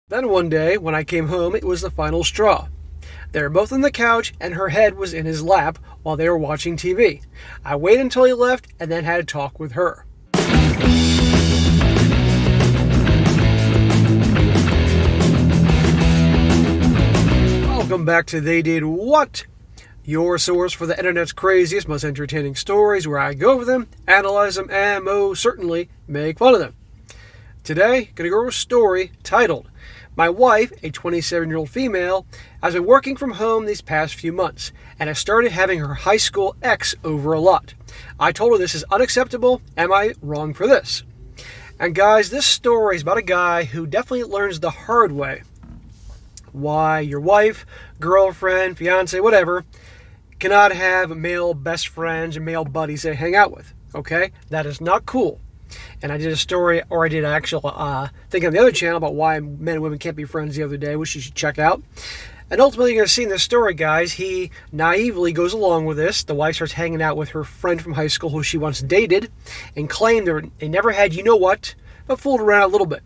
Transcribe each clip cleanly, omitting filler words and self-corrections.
Then one day, when I came home, it was the final straw. They were both on the couch, and her head was in his lap while they were watching TV. I waited until he left and then had a talk with her. Welcome back to They Did What? Your source for the internet's craziest, most entertaining stories, where I go over them, analyze them, and most certainly make fun of them. Today, going to go over a story titled, My Wife, a 27-year-old female, has been working from home these past few months and has started having her high school ex over a lot. I told her this is unacceptable. Am I wrong for this? And guys, this story is about a guy who definitely learns the hard way why your wife, girlfriend, fiance, whatever, cannot have male best friends and male buddies they hang out with. Okay? That is not cool. And I did a story, or I did an actual thing on the other channel about why men and women can't be friends the other day, which you should check out. And ultimately, you're going to see in this story, guys, he naively goes along with this. The wife starts hanging out with her friend from high school who she once dated and claimed they never had you know what, but fooled around a little bit.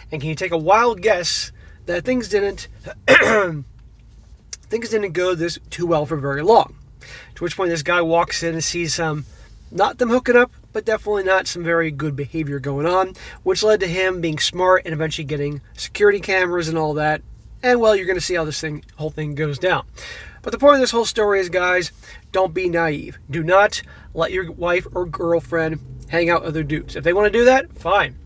And can you take a wild guess that things didn't go this too well for very long? To which point this guy walks in and sees not them hooking up, but definitely not some very good behavior going on, which led to him being smart and eventually getting security cameras and all that. And well, you're going to see how this whole thing goes down. But the point of this whole story is, guys, don't be naive. Do not let your wife or girlfriend hang out with other dudes. If they want to do that, fine.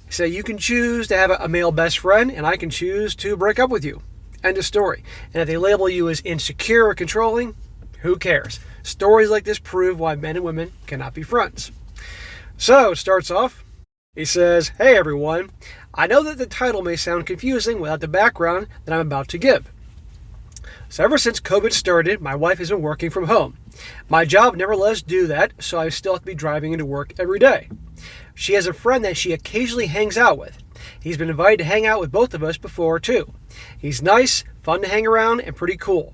So you can choose to have a male best friend, and I can choose to break up with you. End of story. And if they label you as insecure or controlling, who cares? Stories like this prove why men and women cannot be friends. So it starts off, he says, Hey everyone, I know that the title may sound confusing without the background that I'm about to give. So ever since COVID started, my wife has been working from home. My job never let us do that, so I still have to be driving into work every day. She has a friend that she occasionally hangs out with. He's been invited to hang out with both of us before too. He's nice, fun to hang around, and pretty cool.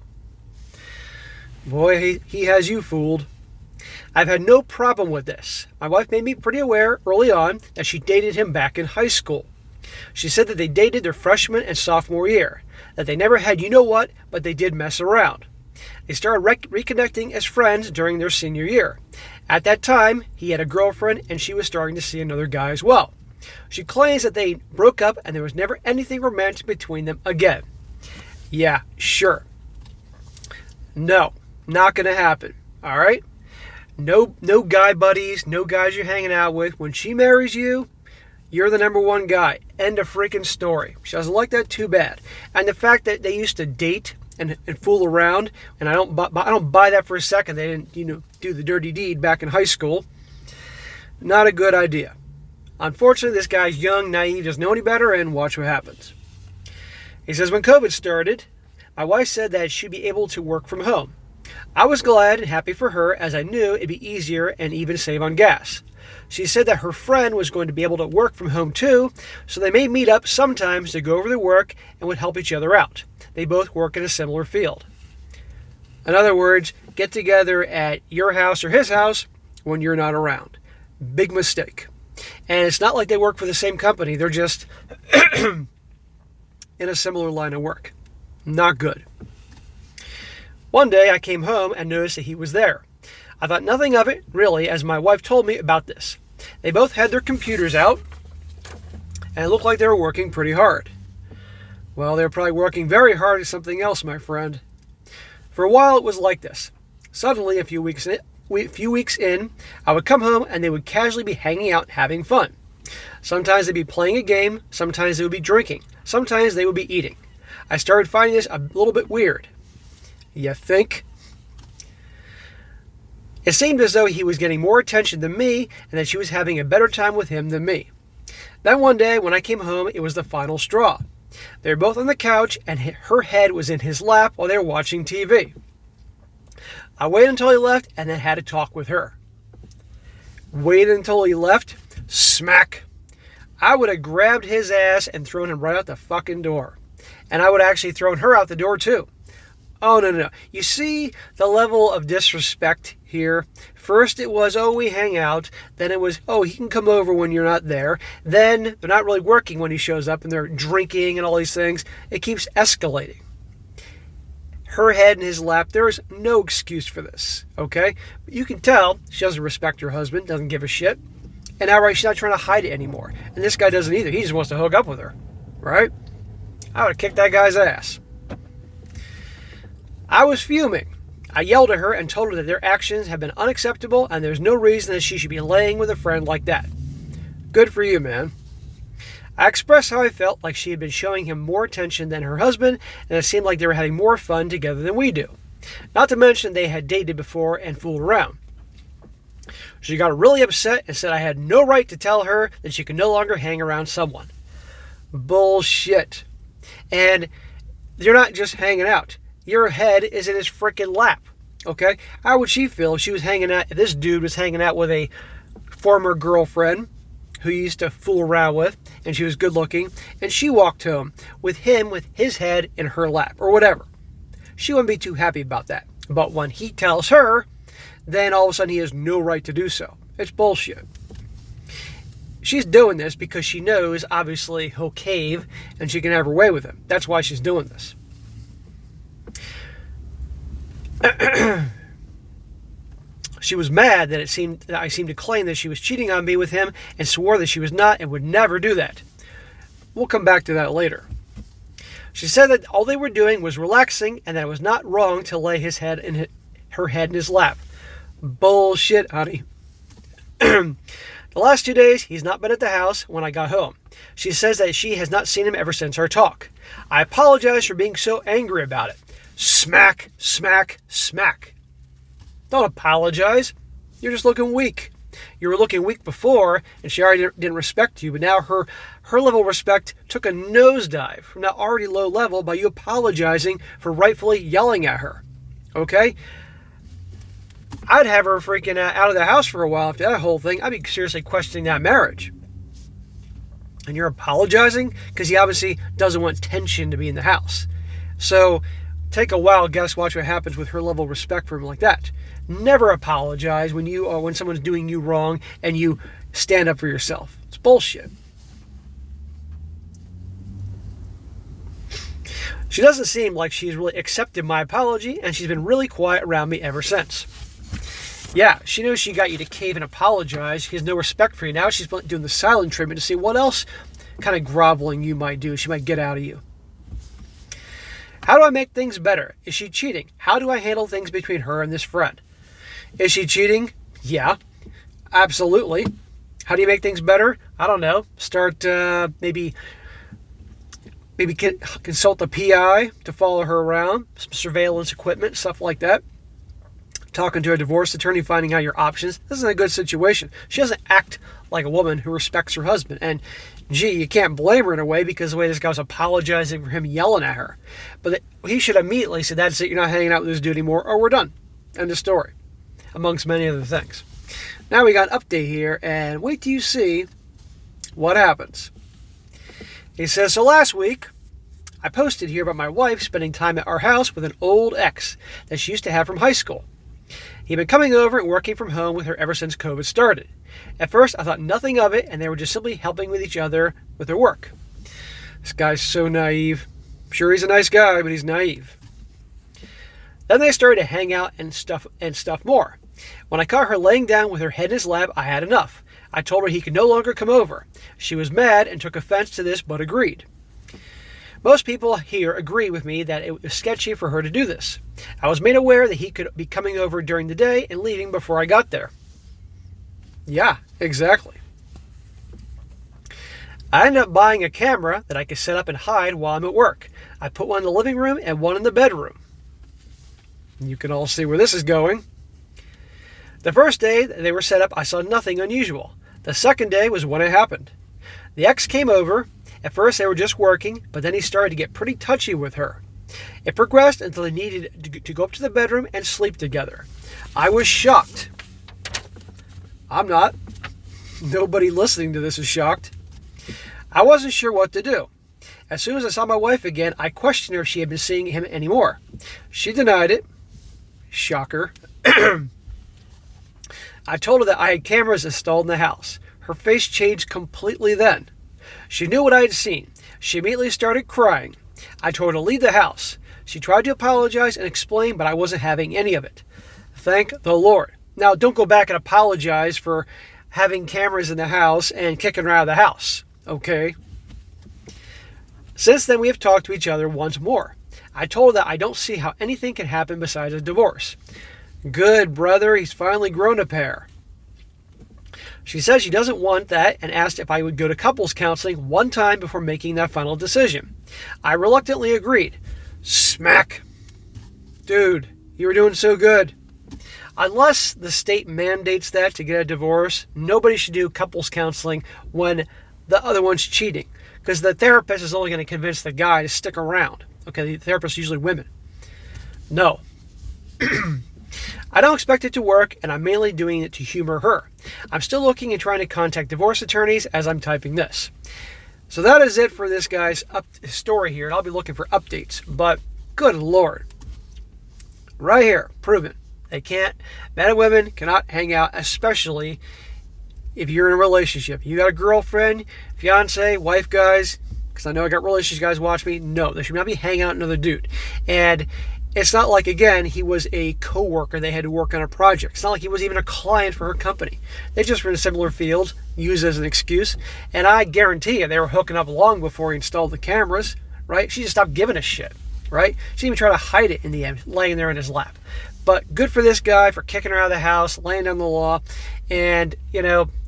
Boy, he has you fooled. I've had no problem with this. My wife made me pretty aware early on that she dated him back in high school. She said that they dated their freshman and sophomore year, that they never had you know what, but they did mess around. They started reconnecting as friends during their senior year. At that time, he had a girlfriend and she was starting to see another guy as well. She claims that they broke up and there was never anything romantic between them again. Yeah, sure. No, not going to happen. All right? No guy buddies, no guys you're hanging out with. When she marries you, you're the number one guy. End of freaking story. She doesn't like that too bad. And the fact that they used to date and fool around, and I don't buy that for a second. They didn't, do the dirty deed back in high school. Not a good idea. Unfortunately, this guy's young, naive, doesn't know any better, and watch what happens. He says, when COVID started, my wife said that she'd be able to work from home. I was glad and happy for her, as I knew it'd be easier and even save on gas. She said that her friend was going to be able to work from home too, so they may meet up sometimes to go over their work and would help each other out. They both work in a similar field. In other words, get together at your house or his house when you're not around. Big mistake. And it's not like they work for the same company. They're just in a similar line of work. Not good. One day I came home and noticed that he was there. I thought nothing of it, really, as my wife told me about this. They both had their computers out, and it looked like they were working pretty hard. Well, they were probably working very hard at something else, my friend. For a while, it was like this. Suddenly, a few weeks in, I would come home, and they would casually be hanging out, having fun. Sometimes they'd be playing a game, sometimes they would be drinking, sometimes they would be eating. I started finding this a little bit weird. You think? It seemed as though he was getting more attention than me and that she was having a better time with him than me. Then one day when I came home, it was the final straw. They were both on the couch and her head was in his lap while they were watching TV. I waited until he left and then had a talk with her. Waited until he left? Smack! I would have grabbed his ass and thrown him right out the fucking door. And I would have actually thrown her out the door too. Oh, no, no, no. You see the level of disrespect here? First it was, oh, we hang out. Then it was, oh, he can come over when you're not there. Then they're not really working when he shows up and they're drinking and all these things. It keeps escalating. Her head in his lap, there is no excuse for this, okay? But you can tell she doesn't respect her husband, doesn't give a shit. And outright, she's not trying to hide it anymore. And this guy doesn't either. He just wants to hook up with her, right? I would have kicked that guy's ass. I was fuming. I yelled at her and told her that their actions have been unacceptable and there's no reason that she should be laying with a friend like that. Good for you, man. I expressed how I felt like she had been showing him more attention than her husband, and it seemed like they were having more fun together than we do. Not to mention they had dated before and fooled around. She got really upset and said I had no right to tell her that she could no longer hang around someone. Bullshit. And you're not just hanging out. Your head is in his freaking lap. Okay? How would she feel if she was hanging out, if this dude was hanging out with a former girlfriend who he used to fool around with, and she was good looking, and she walked home with him with his head in her lap, or whatever. She wouldn't be too happy about that. But when he tells her, then all of a sudden he has no right to do so. It's bullshit. She's doing this because she knows, obviously, he'll cave, and she can have her way with him. That's why she's doing this. She was mad that I seemed to claim that she was cheating on me with him and swore that she was not and would never do that. We'll come back to that later. She said that all they were doing was relaxing and that it was not wrong to lay her head in his lap. Bullshit, honey. The last 2 days, he's not been at the house when I got home. She says that she has not seen him ever since our talk. I apologize for being so angry about it. Smack, smack, smack. Don't apologize. You're just looking weak. You were looking weak before, and she already didn't respect you, but now her level of respect took a nosedive from that already low level by you apologizing for rightfully yelling at her. Okay? I'd have her freaking out of the house for a while after that whole thing. I'd be seriously questioning that marriage. And you're apologizing? Because he obviously doesn't want tension to be in the house. So take a wild guess, watch what happens with her level of respect for him like that. Never apologize when someone's doing you wrong and you stand up for yourself. It's bullshit. She doesn't seem like she's really accepted my apology, and she's been really quiet around me ever since. Yeah, she knows she got you to cave and apologize. She has no respect for you. Now she's doing the silent treatment to see what else kind of groveling you might do. She might get out of you. How do I make things better? Is she cheating? How do I handle things between her and this friend? Is she cheating? Yeah, absolutely. How do you make things better? I don't know. Start maybe consult a PI to follow her around, some surveillance equipment, stuff like that. Talking to a divorce attorney, finding out your options. This isn't a good situation. She doesn't act like a woman who respects her husband. And gee, you can't blame her in a way because the way this guy was apologizing for him yelling at her. But he should immediately say, that's it, you're not hanging out with this dude anymore, or we're done. End of story. Amongst many other things. Now we got an update here, and wait till you see what happens. He says, so last week, I posted here about my wife spending time at our house with an old ex that she used to have from high school. He'd been coming over and working from home with her ever since COVID started. At first, I thought nothing of it, and they were just simply helping with each other with their work. This guy's so naive. I'm sure he's a nice guy, but he's naive. Then they started to hang out and stuff more. When I caught her laying down with her head in his lap, I had enough. I told her he could no longer come over. She was mad and took offense to this, but agreed. Most people here agree with me that it was sketchy for her to do this. I was made aware that he could be coming over during the day and leaving before I got there. Yeah, exactly. I ended up buying a camera that I could set up and hide while I'm at work. I put one in the living room and one in the bedroom. You can all see where this is going. The first day they were set up, I saw nothing unusual. The second day was when it happened. The ex came over. At first they were just working, but then he started to get pretty touchy with her. It progressed until they needed to go up to the bedroom and sleep together. I was shocked. I'm not. Nobody listening to this is shocked. I wasn't sure what to do. As soon as I saw my wife again, I questioned her if she had been seeing him anymore. She denied it. Shocker. I told her that I had cameras installed in the house. Her face changed completely then. She knew what I had seen. She immediately started crying. I told her to leave the house. She tried to apologize and explain, but I wasn't having any of it. Thank the Lord. Now, don't go back and apologize for having cameras in the house and kicking her out of the house. Okay? Since then, we have talked to each other once more. I told her that I don't see how anything can happen besides a divorce. Good, brother. He's finally grown a pair. She says she doesn't want that and asked if I would go to couples counseling one time before making that final decision. I reluctantly agreed. Smack. Dude, you were doing so good. Unless the state mandates that to get a divorce, nobody should do couples counseling when the other one's cheating. Because the therapist is only going to convince the guy to stick around. Okay, the therapist is usually women. No. I don't expect it to work, and I'm mainly doing it to humor her. I'm still looking and trying to contact divorce attorneys as I'm typing this. So that is it for this guy's story here, and I'll be looking for updates. But good Lord. Right here, proven. They can't, men and women cannot hang out, especially if you're in a relationship. You got a girlfriend, fiance, wife, guys, because I know I got relationship guys watch me. No, they should not be hanging out with another dude. And it's not like, again, he was a co-worker. They had to work on a project. It's not like he was even a client for her company. They just were in similar fields, used as an excuse. And I guarantee you they were hooking up long before he installed the cameras, right? She just stopped giving a shit, right? She didn't even try to hide it in the end, laying there in his lap. But good for this guy for kicking her out of the house, laying down the law, and,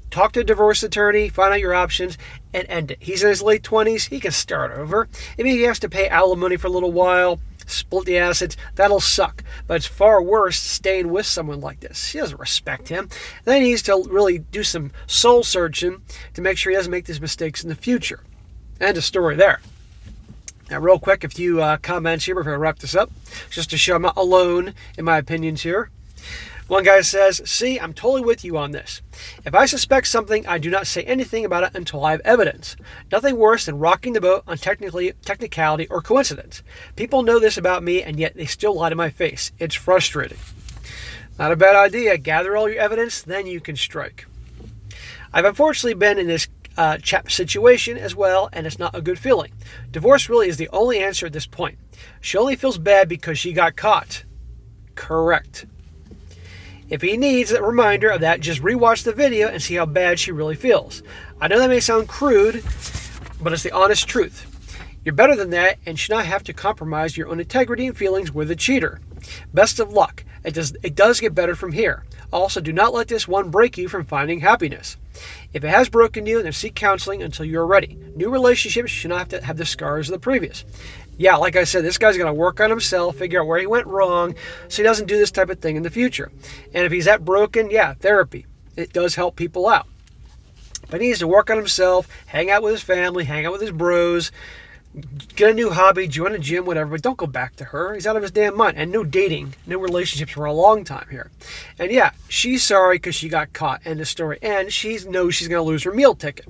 talk to a divorce attorney, find out your options, and end it. He's in his late 20s. He can start over. If he has to pay alimony for a little while, split the assets, that'll suck. But it's far worse staying with someone like this. She doesn't respect him. Then he needs to really do some soul searching to make sure he doesn't make these mistakes in the future. End of story there. Now, real quick, a few comments here before I wrap this up, just to show I'm not alone in my opinions here. One guy says, see, I'm totally with you on this. If I suspect something, I do not say anything about it until I have evidence. Nothing worse than rocking the boat on technicality or coincidence. People know this about me, and yet they still lie to my face. It's frustrating. Not a bad idea. Gather all your evidence, then you can strike. I've unfortunately been in this chap situation as well, and it's not a good feeling. Divorce really is the only answer at this point. She only feels bad because she got caught. Correct. If he needs a reminder of that, just rewatch the video and see how bad she really feels. I know that may sound crude, but it's the honest truth. You're better than that and should not have to compromise your own integrity and feelings with a cheater. Best of luck. It does get better from here. Also, do not let this one break you from finding happiness. If it has broken you, then seek counseling until you're ready. New relationships should not have to have the scars of the previous. Yeah, like I said, this guy's going to work on himself, figure out where he went wrong, so he doesn't do this type of thing in the future. And if he's that broken, yeah, therapy. It does help people out. But he needs to work on himself, hang out with his family, hang out with his bros, get a new hobby, join a gym, whatever, but don't go back to her. He's out of his damn mind. And no dating, no relationships for a long time here. And yeah, she's sorry because she got caught, end of story. And she knows she's going to lose her meal ticket.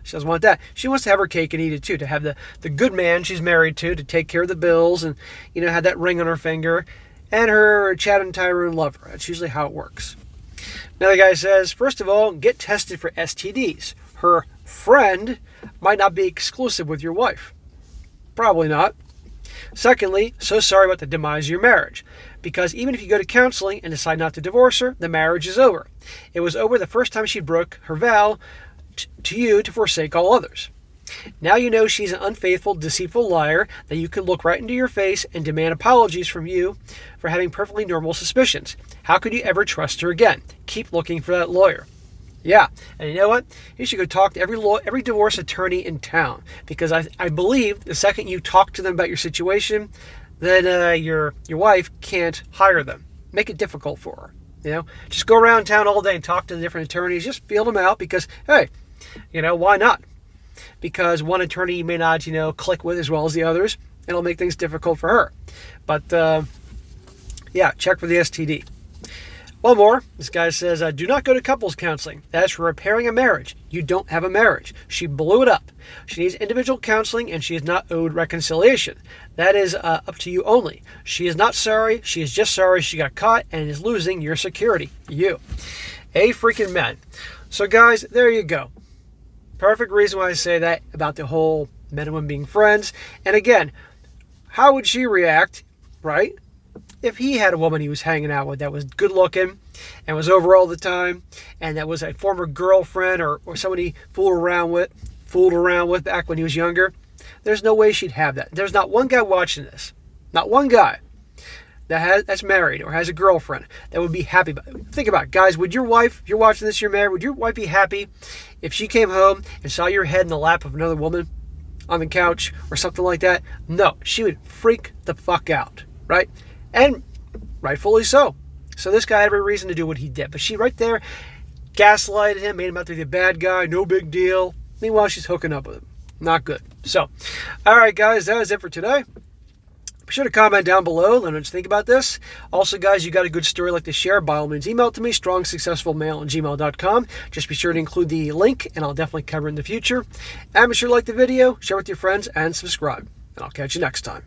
She doesn't want that. She wants to have her cake and eat it too, to have the good man she's married to take care of the bills and, have that ring on her finger. And her Chad and Tyrone love her. That's usually how it works. Now the guy says, first of all, get tested for STDs. Her friend might not be exclusive with your wife. Probably not. Secondly, so sorry about the demise of your marriage. Because even if you go to counseling and decide not to divorce her, the marriage is over. It was over the first time she broke her vow to you to forsake all others. Now you know she's an unfaithful, deceitful liar that you can look right into your face and demand apologies from you for having perfectly normal suspicions. How could you ever trust her again? Keep looking for that lawyer. Yeah, and you know what? You should go talk to every divorce attorney in town, because I believe the second you talk to them about your situation, then your wife can't hire them. Make it difficult for her. Just go around town all day and talk to the different attorneys. Just feel them out because, hey, why not? Because one attorney you may not, click with as well as the others. It'll make things difficult for her. But, yeah, check for the STD. One more. This guy says, do not go to couples counseling. That's for repairing a marriage. You don't have a marriage. She blew it up. She needs individual counseling, and she is not owed reconciliation. That is up to you only. She is not sorry. She is just sorry she got caught and is losing your security. You. A freaking man. So guys, there you go. Perfect reason why I say that about the whole men and women being friends. And again, how would she react, right? If he had a woman he was hanging out with that was good looking and was over all the time, and that was a former girlfriend or somebody he fooled around with back when he was younger, there's no way she'd have that. There's not one guy watching this, not one guy that's married or has a girlfriend that would be happy about it. Think about it, guys. Would your wife, if you're watching this, you're married, would your wife be happy if she came home and saw your head in the lap of another woman on the couch or something like that? No, she would freak the fuck out, right? And rightfully so. So this guy had every reason to do what he did. But she right there gaslighted him, made him out to be the bad guy, no big deal. Meanwhile, she's hooking up with him. Not good. So, all right, guys, that is it for today. Be sure to comment down below. Let me know what you think about this. Also, guys, you got a good story like to share, by all means, email it to me, strongsuccessfulmale@gmail.com. Just be sure to include the link, and I'll definitely cover it in the future. And be sure to like the video, share with your friends, and subscribe. And I'll catch you next time.